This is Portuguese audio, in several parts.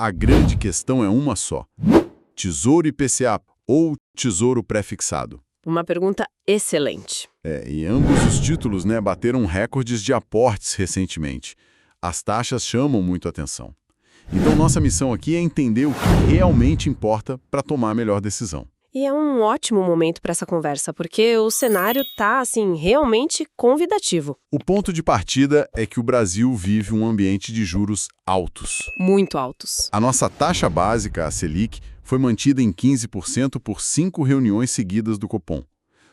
A grande questão é uma só: Tesouro IPCA ou Tesouro pré-fixado? Uma pergunta excelente. E ambos os títulos, bateram recordes de aportes recentemente. As taxas chamam muito atenção. Então, nossa missão aqui é entender o que realmente importa para tomar a melhor decisão. E é um ótimo momento para essa conversa, porque o cenário tá, realmente convidativo. O ponto de partida é que o Brasil vive um ambiente de juros altos. Muito altos. A nossa taxa básica, a Selic, foi mantida em 15% por 5 reuniões seguidas do Copom.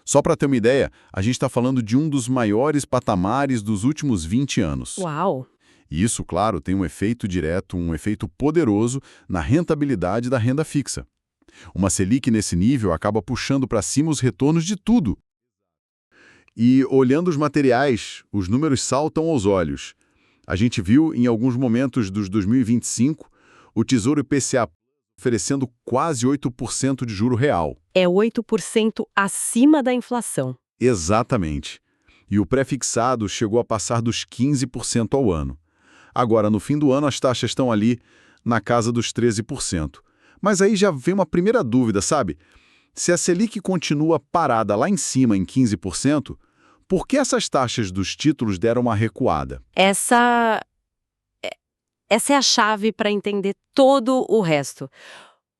Só para ter uma ideia, a gente está falando de um dos maiores patamares dos últimos 20 anos. Uau! E isso, claro, tem um efeito direto, um efeito poderoso na rentabilidade da renda fixa. Uma Selic nesse nível acaba puxando para cima os retornos de tudo. E olhando os materiais, os números saltam aos olhos. A gente viu, em alguns momentos dos 2025, o Tesouro IPCA oferecendo quase 8% de juro real. É 8% acima da inflação. Exatamente. E o pré-fixado chegou a passar dos 15% ao ano. Agora, no fim do ano, as taxas estão ali na casa dos 13%. Mas aí já vem uma primeira dúvida, sabe? Se a Selic continua parada lá em cima em 15%, por que essas taxas dos títulos deram uma recuada? Essa é a chave para entender todo o resto.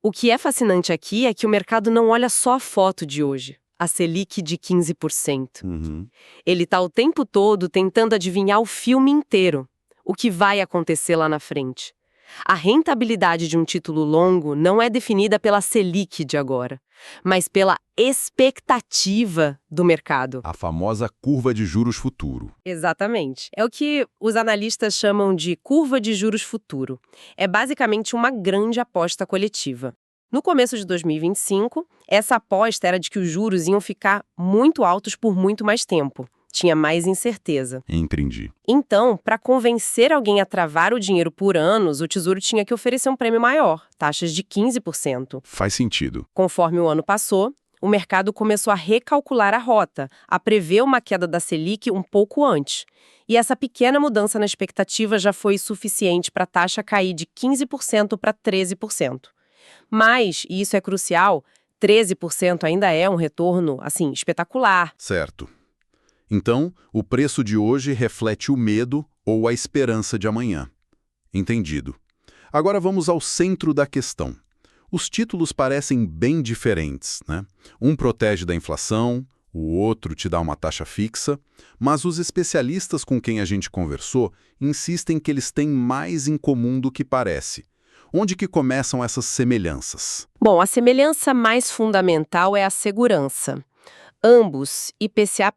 O que é fascinante aqui é que o mercado não olha só a foto de hoje, a Selic de 15%. Ele está o tempo todo tentando adivinhar o filme inteiro, o que vai acontecer lá na frente. A rentabilidade de um título longo não é definida pela Selic de agora, mas pela expectativa do mercado. A famosa curva de juros futuro. Exatamente. É o que os analistas chamam de curva de juros futuro. É basicamente uma grande aposta coletiva. No começo de 2025, essa aposta era de que os juros iam ficar muito altos por muito mais tempo. Tinha mais incerteza. Entendi. Então, para convencer alguém a travar o dinheiro por anos, o Tesouro tinha que oferecer um prêmio maior, taxas de 15%. Faz sentido. Conforme o ano passou, o mercado começou a recalcular a rota, a prever uma queda da Selic um pouco antes. E essa pequena mudança na expectativa já foi suficiente para a taxa cair de 15% para 13%. Mas, e isso é crucial, 13% ainda é um retorno, espetacular. Certo. Então, o preço de hoje reflete o medo ou a esperança de amanhã. Entendido. Agora vamos ao centro da questão. Os títulos parecem bem diferentes, né? Um protege da inflação, o outro te dá uma taxa fixa, mas os especialistas com quem a gente conversou insistem que eles têm mais em comum do que parece. Onde que começam essas semelhanças? Bom, a semelhança mais fundamental é a segurança. Ambos, IPCA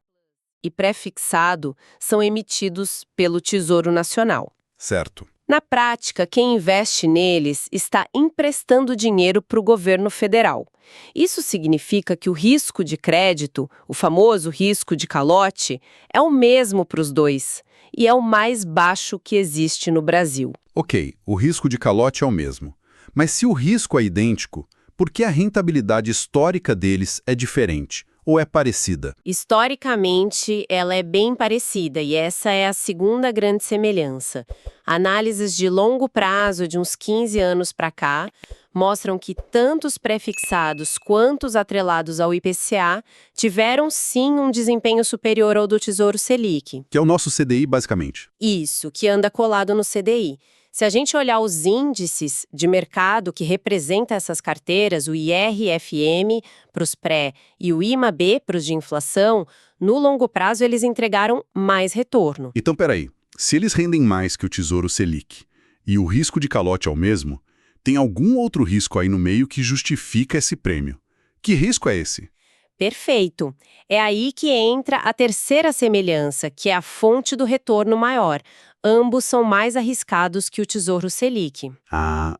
e pré-fixado, são emitidos pelo Tesouro Nacional. Certo. Na prática, quem investe neles está emprestando dinheiro para o governo federal. Isso significa que o risco de crédito, o famoso risco de calote, é o mesmo para os dois e é o mais baixo que existe no Brasil. Ok, o risco de calote é o mesmo. Mas se o risco é idêntico, por que a rentabilidade histórica deles é diferente? Ou é parecida? Historicamente, ela é bem parecida e essa é a segunda grande semelhança. Análises de longo prazo de uns 15 anos para cá mostram que tanto os pré-fixados quanto os atrelados ao IPCA tiveram sim um desempenho superior ao do Tesouro Selic. Que é o nosso CDI, basicamente. Isso, que anda colado no CDI. Se a gente olhar os índices de mercado que representam essas carteiras, o IRFM para os pré e o IMAB para os de inflação, no longo prazo eles entregaram mais retorno. Então, peraí. Se eles rendem mais que o Tesouro Selic e o risco de calote é o mesmo, tem algum outro risco aí no meio que justifica esse prêmio. Que risco é esse? Perfeito. É aí que entra a terceira semelhança, que é a fonte do retorno maior. Ambos são mais arriscados que o Tesouro Selic.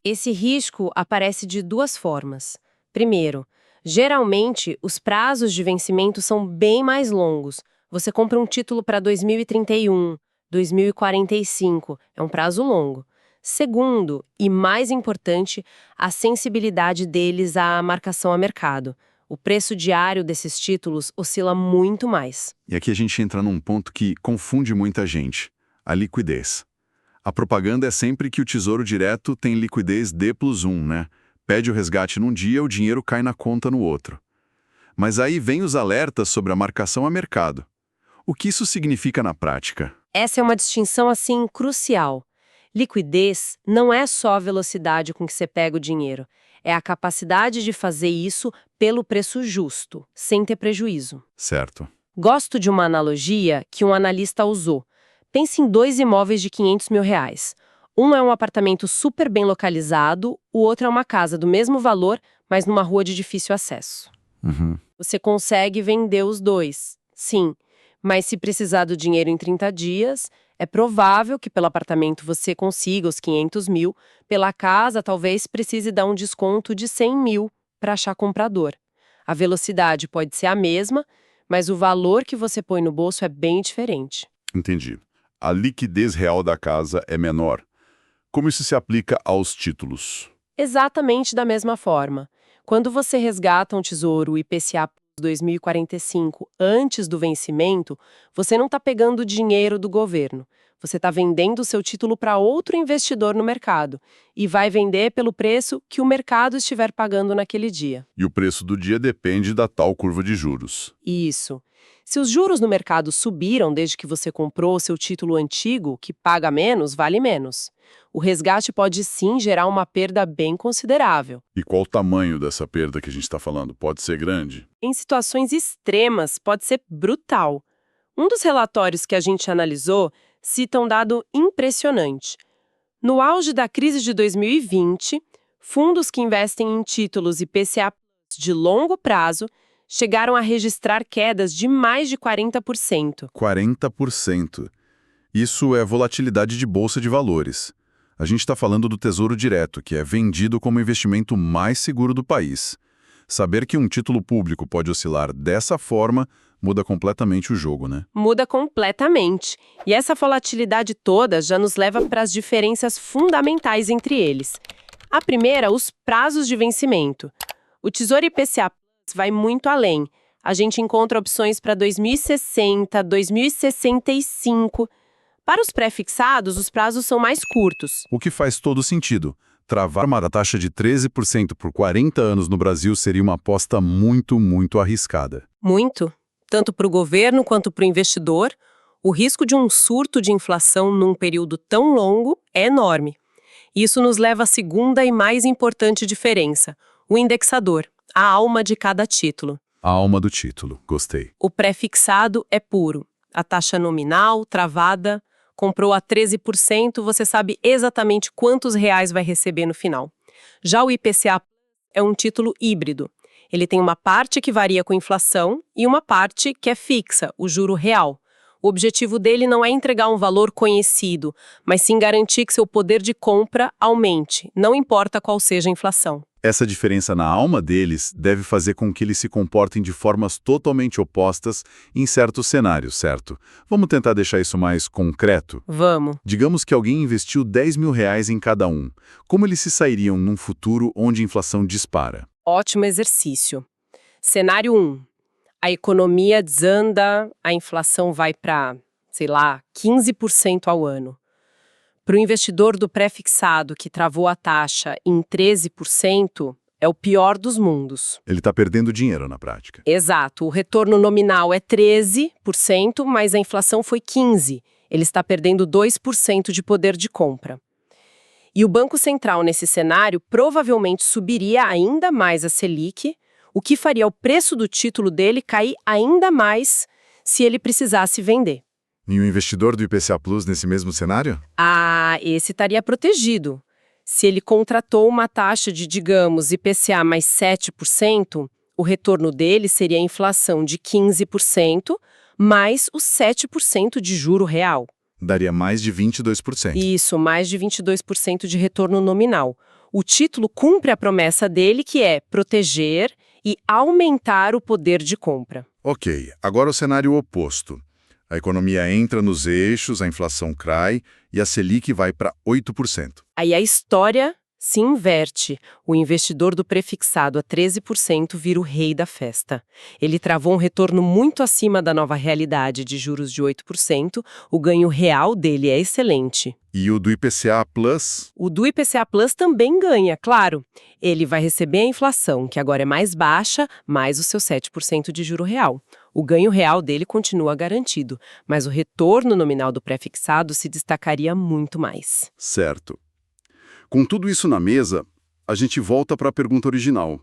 Esse risco aparece de duas formas. Primeiro, geralmente os prazos de vencimento são bem mais longos. Você compra um título para 2031, 2045, é um prazo longo. Segundo, e mais importante, a sensibilidade deles à marcação a mercado. O preço diário desses títulos oscila muito mais. E aqui a gente entra num ponto que confunde muita gente: a liquidez. A propaganda é sempre que o Tesouro Direto tem liquidez D+1, né? Pede o resgate num dia, o dinheiro cai na conta no outro. Mas aí vem os alertas sobre a marcação a mercado. O que isso significa na prática? Essa é uma distinção, assim, crucial. Liquidez não é só a velocidade com que você pega o dinheiro. É a capacidade de fazer isso pelo preço justo, sem ter prejuízo. Certo. Gosto de uma analogia que um analista usou. Pense em 2 imóveis de R$ 500.000. Um é um apartamento super bem localizado, o outro é uma casa do mesmo valor, mas numa rua de difícil acesso. Você consegue vender os dois, sim, mas se precisar do dinheiro em 30 dias, é provável que pelo apartamento você consiga os 500 mil, pela casa talvez precise dar um desconto de 100 mil para achar comprador. A velocidade pode ser a mesma, mas o valor que você põe no bolso é bem diferente. Entendi. A liquidez real da casa é menor. Como isso se aplica aos títulos? Exatamente da mesma forma. Quando você resgata um tesouro IPCA 2045 antes do vencimento, você não está pegando o dinheiro do governo. Você está vendendo o seu título para outro investidor no mercado e vai vender pelo preço que o mercado estiver pagando naquele dia. E o preço do dia depende da tal curva de juros. Isso. Se os juros no mercado subiram desde que você comprou o seu título antigo, que paga menos, vale menos. O resgate pode sim gerar uma perda bem considerável. E qual o tamanho dessa perda que a gente está falando? Pode ser grande? Em situações extremas, pode ser brutal. Um dos relatórios que a gente analisou cita um dado impressionante. No auge da crise de 2020, fundos que investem em títulos IPCA de longo prazo chegaram a registrar quedas de mais de 40%. 40%. Isso é volatilidade de bolsa de valores. A gente está falando do Tesouro Direto, que é vendido como o investimento mais seguro do país. Saber que um título público pode oscilar dessa forma muda completamente o jogo, né? Muda completamente. E essa volatilidade toda já nos leva para as diferenças fundamentais entre eles. A primeira, os prazos de vencimento. O Tesouro IPCA vai muito além. A gente encontra opções para 2060, 2065. Para os pré-fixados, os prazos são mais curtos. O que faz todo sentido. Travar uma taxa de 13% por 40 anos no Brasil seria uma aposta muito arriscada. Muito. Tanto para o governo quanto para o investidor, o risco de um surto de inflação num período tão longo é enorme. Isso nos leva à segunda e mais importante diferença, o indexador, a alma de cada título. A alma do título, gostei. O pré-fixado é puro. A taxa nominal, travada, comprou a 13%, você sabe exatamente quantos reais vai receber no final. Já o IPCA é um título híbrido. Ele tem uma parte que varia com a inflação e uma parte que é fixa, o juro real. O objetivo dele não é entregar um valor conhecido, mas sim garantir que seu poder de compra aumente, não importa qual seja a inflação. Essa diferença na alma deles deve fazer com que eles se comportem de formas totalmente opostas em certos cenários, certo? Vamos tentar deixar isso mais concreto? Vamos. Digamos que alguém investiu R$ 10.000 em cada um. Como eles se sairiam num futuro onde a inflação dispara? Ótimo exercício. Cenário 1. A economia desanda, a inflação vai para, 15% ao ano. Para o investidor do pré-fixado que travou a taxa em 13%, é o pior dos mundos. Ele está perdendo dinheiro na prática. Exato. O retorno nominal é 13%, mas a inflação foi 15%. Ele está perdendo 2% de poder de compra. E o Banco Central, nesse cenário, provavelmente subiria ainda mais a Selic, o que faria o preço do título dele cair ainda mais se ele precisasse vender. E o investidor do IPCA Plus nesse mesmo cenário? Esse estaria protegido. Se ele contratou uma taxa de, digamos, IPCA mais 7%, o retorno dele seria a inflação de 15%, mais os 7% de juro real. Daria mais de 22%. Isso, mais de 22% de retorno nominal. O título cumpre a promessa dele, que é proteger e aumentar o poder de compra. Ok, agora o cenário oposto. A economia entra nos eixos, a inflação cai e a Selic vai para 8%. Aí a história se inverte. O investidor do prefixado a 13% vira o rei da festa. Ele travou um retorno muito acima da nova realidade de juros de 8%, o ganho real dele é excelente. E o do IPCA Plus? O do IPCA Plus também ganha, claro. Ele vai receber a inflação, que agora é mais baixa, mais o seu 7% de juro real. O ganho real dele continua garantido, mas o retorno nominal do prefixado se destacaria muito mais. Certo. Com tudo isso na mesa, a gente volta para a pergunta original.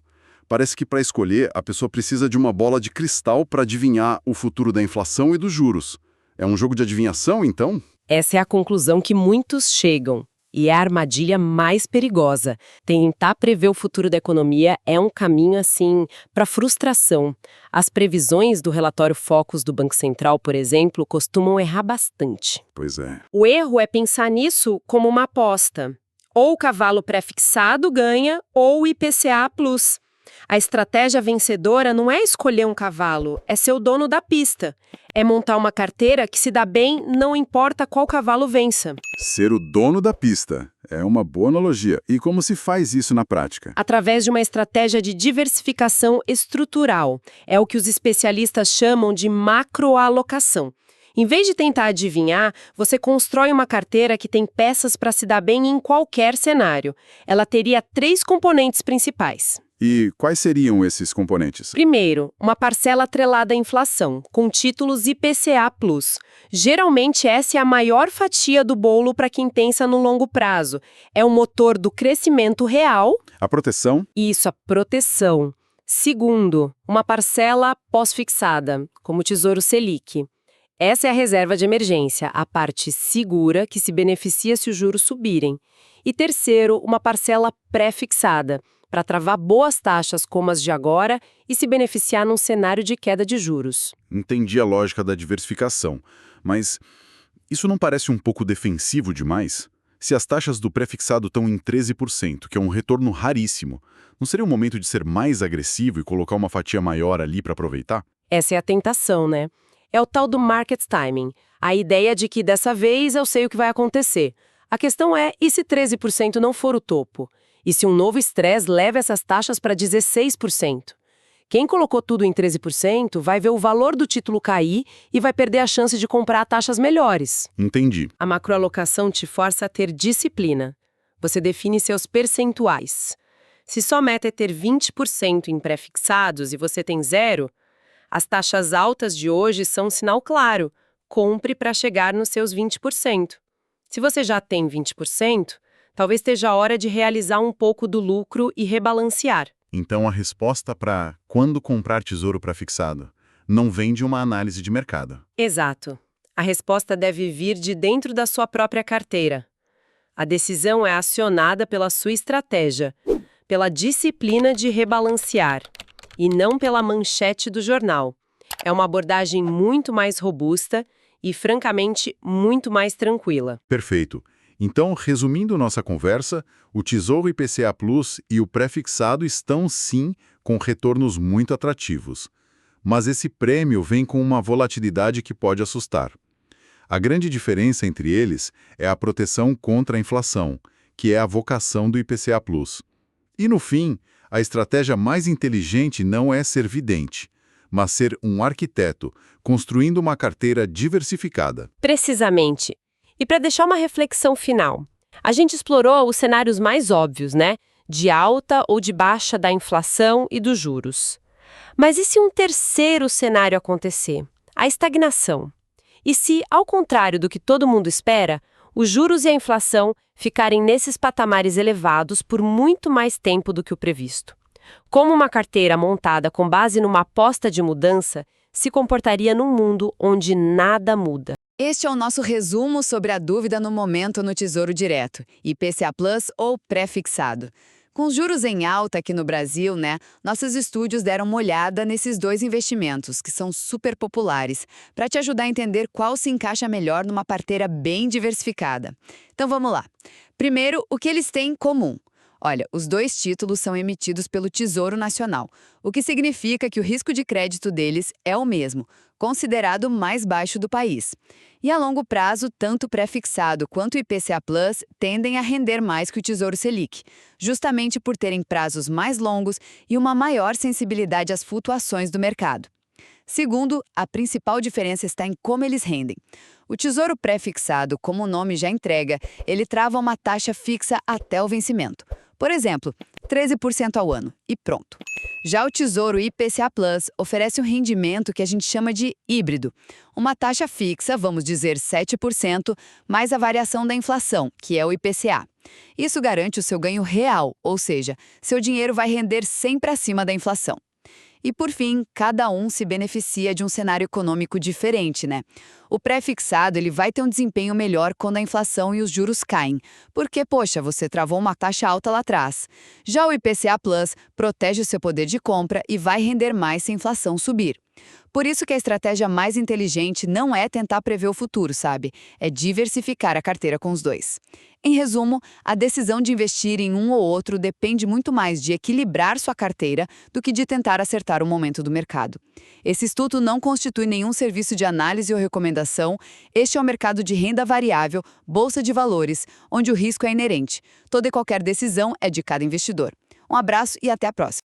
Parece que para escolher, a pessoa precisa de uma bola de cristal para adivinhar o futuro da inflação e dos juros. É um jogo de adivinhação, então? Essa é a conclusão que muitos chegam. E é a armadilha mais perigosa. Tentar prever o futuro da economia é um caminho, assim, para frustração. As previsões do relatório Focus do Banco Central, por exemplo, costumam errar bastante. Pois é. O erro é pensar nisso como uma aposta. Ou o cavalo prefixado ganha, ou o IPCA Plus. A estratégia vencedora não é escolher um cavalo, é ser o dono da pista. É montar uma carteira que se dá bem, não importa qual cavalo vença. Ser o dono da pista. É uma boa analogia. E como se faz isso na prática? Através de uma estratégia de diversificação estrutural. É o que os especialistas chamam de macroalocação. Em vez de tentar adivinhar, você constrói uma carteira que tem peças para se dar bem em qualquer cenário. Ela teria 3 componentes principais. E quais seriam esses componentes? Primeiro, uma parcela atrelada à inflação, com títulos IPCA+. Geralmente essa é a maior fatia do bolo para quem pensa no longo prazo. É o motor do crescimento real. A proteção? Isso, a proteção. Segundo, uma parcela pós-fixada, como o Tesouro Selic. Essa é a reserva de emergência, a parte segura que se beneficia se os juros subirem. E terceiro, uma parcela pré-fixada, para travar boas taxas como as de agora e se beneficiar num cenário de queda de juros. Entendi a lógica da diversificação, mas isso não parece um pouco defensivo demais? Se as taxas do pré-fixado estão em 13%, que é um retorno raríssimo, não seria o momento de ser mais agressivo e colocar uma fatia maior ali para aproveitar? Essa é a tentação, né? É o tal do market timing, a ideia de que dessa vez eu sei o que vai acontecer. A questão é, e se 13% não for o topo? E se um novo estresse leva essas taxas para 16%? Quem colocou tudo em 13% vai ver o valor do título cair e vai perder a chance de comprar taxas melhores. Entendi. A macroalocação te força a ter disciplina. Você define seus percentuais. Se sua meta é ter 20% em pré-fixados e você tem 0%, as taxas altas de hoje são um sinal claro. Compre para chegar nos seus 20%. Se você já tem 20%, talvez esteja a hora de realizar um pouco do lucro e rebalancear. Então a resposta para quando comprar tesouro pré-fixado não vem de uma análise de mercado. Exato. A resposta deve vir de dentro da sua própria carteira. A decisão é acionada pela sua estratégia, pela disciplina de rebalancear, e não pela manchete do jornal. É uma abordagem muito mais robusta e, francamente, muito mais tranquila. Perfeito. Então, resumindo nossa conversa, o Tesouro IPCA Plus e o pré-fixado estão, sim, com retornos muito atrativos. Mas esse prêmio vem com uma volatilidade que pode assustar. A grande diferença entre eles é a proteção contra a inflação, que é a vocação do IPCA Plus. E, no fim, a estratégia mais inteligente não é ser vidente, mas ser um arquiteto, construindo uma carteira diversificada. Precisamente. E para deixar uma reflexão final, a gente explorou os cenários mais óbvios, né? De alta ou de baixa da inflação e dos juros. Mas e se um terceiro cenário acontecer? A estagnação. E se, ao contrário do que todo mundo espera, os juros e a inflação ficarem nesses patamares elevados por muito mais tempo do que o previsto? Como uma carteira montada com base numa aposta de mudança se comportaria num mundo onde nada muda? Este é o nosso resumo sobre a dúvida no momento no Tesouro Direto, IPCA Plus ou pré-fixado. Com os juros em alta aqui no Brasil, nossos estúdios deram uma olhada nesses 2 investimentos, que são super populares, para te ajudar a entender qual se encaixa melhor numa carteira bem diversificada. Então vamos lá. Primeiro, o que eles têm em comum? Olha, os dois títulos são emitidos pelo Tesouro Nacional, o que significa que o risco de crédito deles é o mesmo, considerado o mais baixo do país. E a longo prazo, tanto o pré-fixado quanto o IPCA+ tendem a render mais que o Tesouro Selic, justamente por terem prazos mais longos e uma maior sensibilidade às flutuações do mercado. Segundo, a principal diferença está em como eles rendem. O Tesouro pré-fixado, como o nome já entrega, ele trava uma taxa fixa até o vencimento. Por exemplo, 13% ao ano, e pronto. Já o Tesouro IPCA+ oferece um rendimento que a gente chama de híbrido. Uma taxa fixa, vamos dizer 7%, mais a variação da inflação, que é o IPCA. Isso garante o seu ganho real, ou seja, seu dinheiro vai render sempre acima da inflação. E, por fim, cada um se beneficia de um cenário econômico diferente, né? O pré-fixado ele vai ter um desempenho melhor quando a inflação e os juros caem, porque, poxa, você travou uma taxa alta lá atrás. Já o IPCA+ protege o seu poder de compra e vai render mais se a inflação subir. Por isso que a estratégia mais inteligente não é tentar prever o futuro, sabe? É diversificar a carteira com os dois. Em resumo, a decisão de investir em um ou outro depende muito mais de equilibrar sua carteira do que de tentar acertar o momento do mercado. Esse estudo não constitui nenhum serviço de análise ou recomendação. Este é o mercado de renda variável, bolsa de valores, onde o risco é inerente. Toda e qualquer decisão é de cada investidor. Um abraço e até a próxima.